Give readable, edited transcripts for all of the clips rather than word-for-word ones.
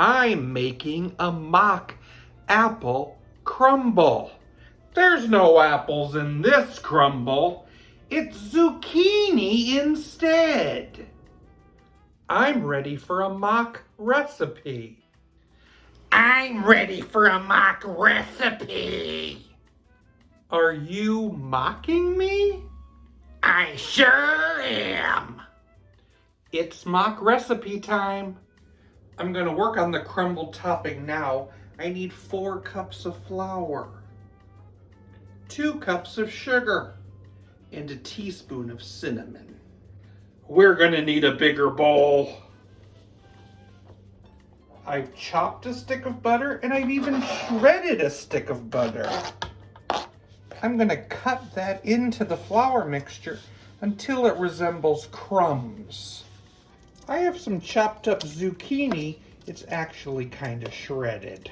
I'm making a mock apple crumble. There's no apples in this crumble. It's zucchini instead. I'm ready for a mock recipe. I'm ready for a mock recipe. Are you mocking me? I sure am. It's mock recipe time. I'm going to work on the crumble topping now. I need 4 cups of flour, 2 cups of sugar, and a teaspoon of cinnamon. We're going to need a bigger bowl. I've chopped a stick of butter and I've even shredded a stick of butter. I'm going to cut that into the flour mixture until it resembles crumbs. I have some chopped up zucchini. It's actually kind of shredded.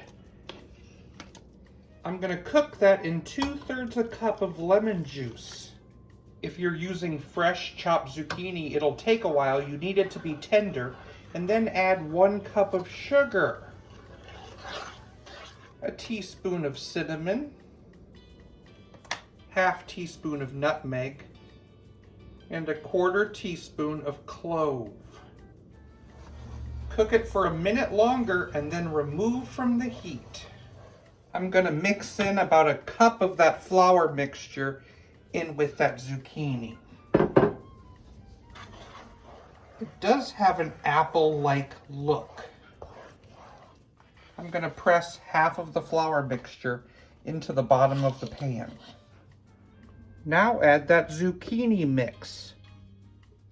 I'm going to cook that in 2/3 a cup of lemon juice. If you're using fresh chopped zucchini, it'll take a while. You need it to be tender. And then add 1 cup of sugar, a teaspoon of cinnamon, 1/2 teaspoon of nutmeg, and a 1/4 teaspoon of clove. Cook it for a minute longer and then remove from the heat. I'm going to mix in about a cup of that flour mixture in with that zucchini. It does have an apple-like look. I'm going to press 1/2 of the flour mixture into the bottom of the pan. Now add that zucchini mix.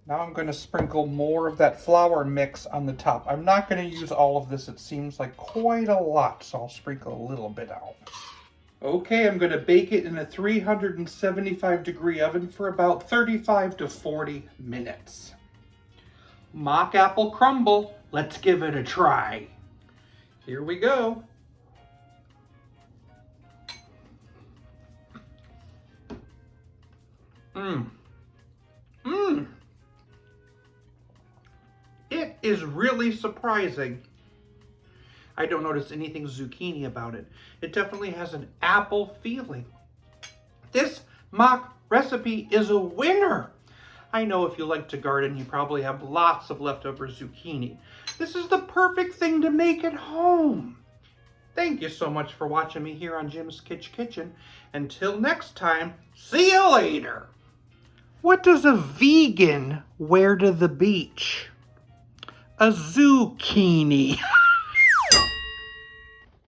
Now I'm going to sprinkle more of that flour mix on the top. I'm not going to use all of this. It seems like quite a lot, so I'll sprinkle a little bit out. Okay, I'm going to bake it in a 375-degree oven for about 35 to 40 minutes. Mock apple crumble. Let's give it a try. Here we go. It is really surprising. I don't notice anything zucchini about it. It definitely has an apple feeling. This mock recipe is a winner. I know if you like to garden, you probably have lots of leftover zucchini. This is the perfect thing to make at home. Thank you so much for watching me here on Jim's Kitsch Kitchen. Until next time, see you later. What does a vegan wear to the beach? A zucchini.